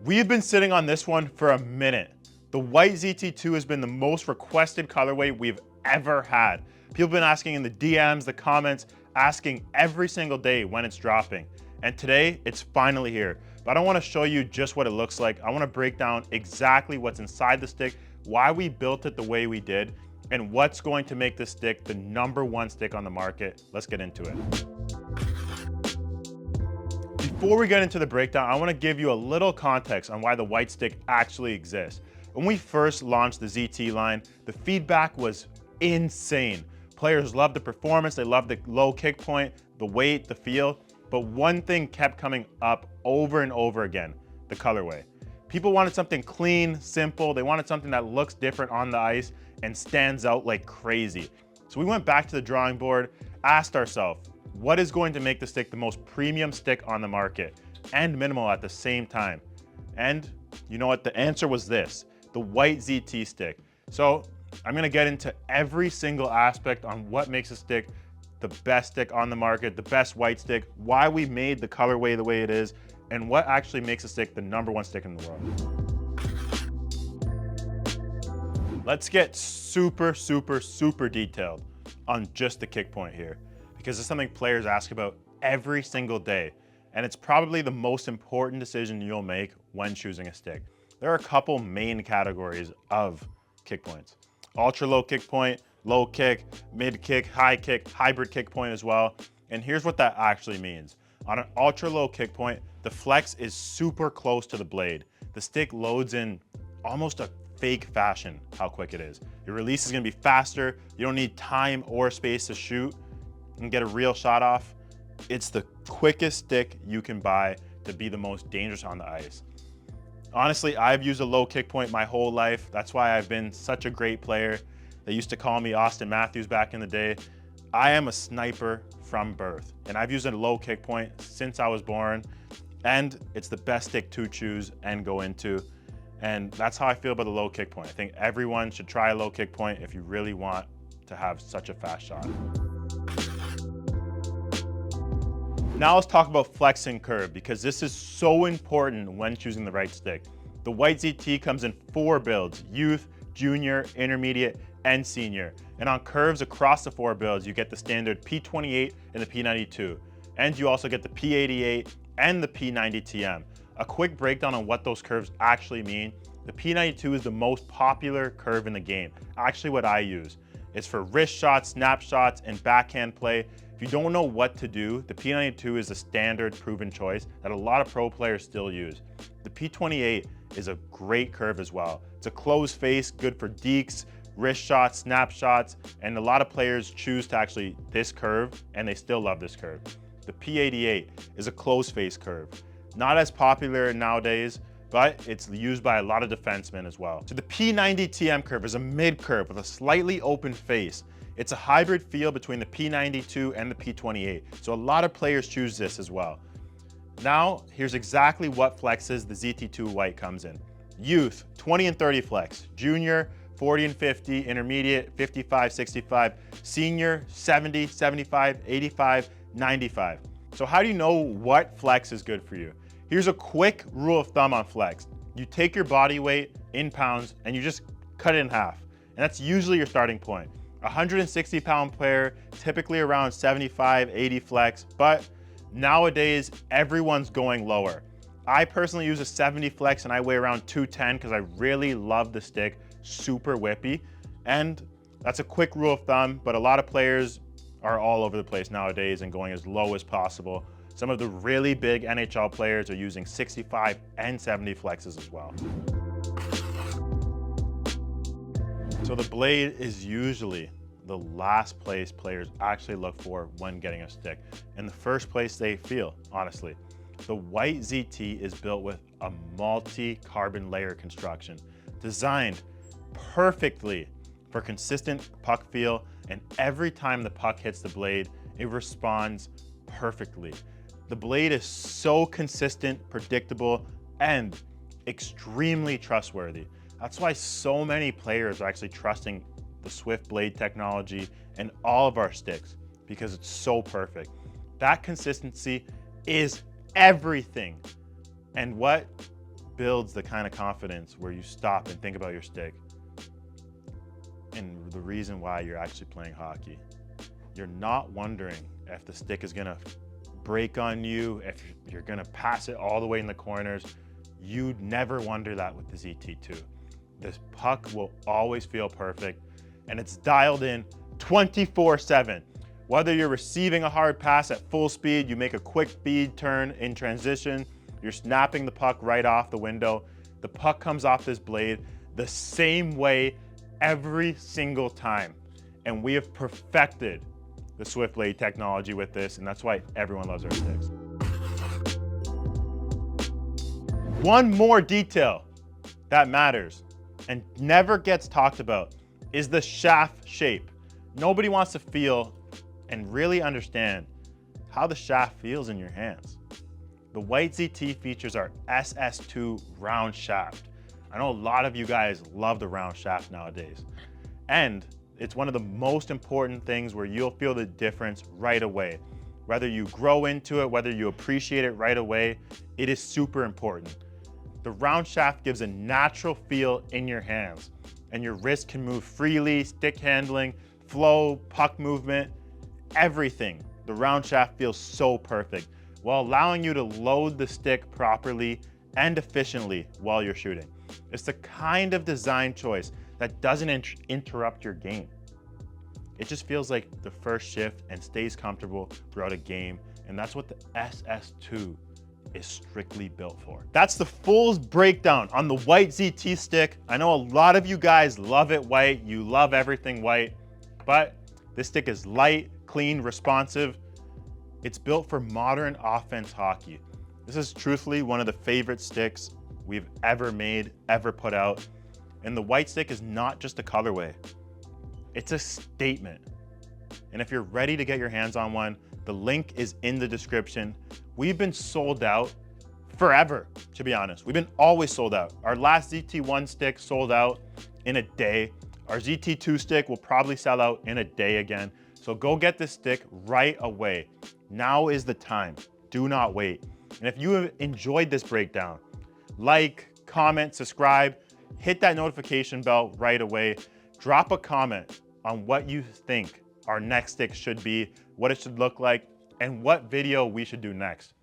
We've been sitting on this one for a minute. The white ZT2 has been the most requested colorway we've ever had. People have been asking in the DMs, the comments, asking every single day when it's dropping. And today, it's finally here. But I don't want to show you just what it looks like. I want to break down exactly what's inside the stick, why we built it the way we did, and what's going to make this stick the #1 stick on the market. Let's get into it. Before we get into the breakdown, I want to give you a little context on why the white stick actually exists. When we first launched the ZT line, the feedback was insane. Players loved the performance, they loved the low kick point, the weight, the feel, but one thing kept coming up over and over again: the colorway. People wanted something clean, simple, they wanted something that looks different on the ice and stands out like crazy. So we went back to the drawing board, asked ourselves, what is going to make the stick the most premium stick on the market and minimal at the same time? And you know what? The answer was this: the white ZT stick. So I'm gonna get into every single aspect on what makes a stick the best stick on the market, the best white stick, why we made the colorway the way it is, and what actually makes a stick the #1 stick in the world. Let's get super detailed on just the kick point here, because it's something players ask about every single day, and it's probably the most important decision you'll make when choosing a stick. There are a couple main categories of kick points: ultra low kick point, low kick, mid kick, hybrid kick point as well. And here's what that actually means. On an ultra low kick point, the flex is super close to the blade. The stick loads in almost a fake fashion how quick it is. Your release is gonna be faster. You don't need time or space to shoot and get a real shot off. It's the quickest stick you can buy to be the most dangerous on the ice. Honestly, I've used a low kick point my whole life. That's why I've been such a great player. They used to call me Austin Matthews back in the day. I am a sniper from birth, and I've used a low kick point since I was born, and it's the best stick to choose and go into. And that's how I feel about the low kick point. I think everyone should try a low kick point if you really want to have such a fast shot. Now let's talk about flex and curve, because this is so important when choosing the right stick. The white ZT comes in 4 builds: youth, junior, intermediate, and senior. And on curves across the 4 builds, you get the standard P28 and the P92. And you also get the P88 and the P90TM. A quick breakdown on what those curves actually mean: the P92 is the most popular curve in the game. Actually what I use. It's for wrist shots, snap shots, and backhand play. If you don't know what to do, the P92 is a standard proven choice that a lot of pro players still use. The P28 is a great curve as well. It's a closed face, good for dekes, wrist shots, snap shots, and a lot of players choose to actually this curve, and they still love this curve. The P88 is a closed face curve. Not as popular nowadays, but it's used by a lot of defensemen as well. So the P90TM curve is a mid curve with a slightly open face. It's a hybrid feel between the P92 and the P28, so a lot of players choose this as well. Now, here's exactly what flexes the ZT2 white comes in. Youth, 20 and 30 flex. Junior, 40 and 50. Intermediate, 55, 65. Senior, 70, 75, 85, 95. So how do you know what flex is good for you? Here's a quick rule of thumb on flex. You take your body weight in pounds and you just cut it in half. And that's usually your starting point. A 160-pound player, typically around 75, 80 flex, but nowadays everyone's going lower. I personally use a 70 flex and I weigh around 210 because I really love the stick, super whippy. And that's a quick rule of thumb, but a lot of players are all over the place nowadays and going as low as possible. Some of the really big NHL players are using 65 and 70 flexes as well. So the blade is usually the last place players actually look for when getting a stick, and the first place they feel, honestly. The white ZT is built with a multi-carbon layer construction, designed perfectly for consistent puck feel, and every time the puck hits the blade, it responds perfectly. The blade is so consistent, predictable, and extremely trustworthy. That's why so many players are actually trusting the Swift blade technology and all of our sticks, because it's so perfect. That consistency is everything. And what builds the kind of confidence where you stop and think about your stick and the reason why you're actually playing hockey. You're not wondering if the stick is gonna break on you, if you're gonna pass it all the way in the corners. You'd never wonder that with the ZT2. This puck will always feel perfect, and it's dialed in 24/7. Whether you're receiving a hard pass at full speed, you make a quick bead turn in transition, you're snapping the puck right off the window, the puck comes off this blade the same way every single time. And we have perfected the Swift Blade technology with this, and that's why everyone loves our sticks. One more detail that matters and never gets talked about is the shaft shape. Nobody wants to feel and really understand how the shaft feels in your hands. The White ZT features our SS2 round shaft. I know a lot of you guys love the round shaft nowadays. And it's one of the most important things where you'll feel the difference right away. Whether you grow into it, whether you appreciate it right away, it is super important. The round shaft gives a natural feel in your hands, and your wrist can move freely, stick handling, flow, puck movement, everything. The round shaft feels so perfect, while allowing you to load the stick properly and efficiently while you're shooting. It's the kind of design choice that doesn't interrupt your game. It just feels like the first shift and stays comfortable throughout a game, and that's what the SS2 is strictly built for. That's the full breakdown on the White ZT stick. I know a lot of you guys love it white, you love everything white, but this stick is light, clean, responsive. It's built for modern offense hockey. This is truthfully one of the favorite sticks we've ever made, ever put out. And the white stick is not just a colorway, it's a statement. And if you're ready to get your hands on one, the link is in the description. We've been sold out forever, to be honest. We've been always sold out. Our last ZT1 stick sold out in a day. Our ZT2 stick will probably sell out in a day again. So go get this stick right away. Now is the time. Do not wait. And if you have enjoyed this breakdown, like, comment, subscribe, hit that notification bell right away. Drop a comment on what you think our next stick should be, what it should look like, and what video we should do next.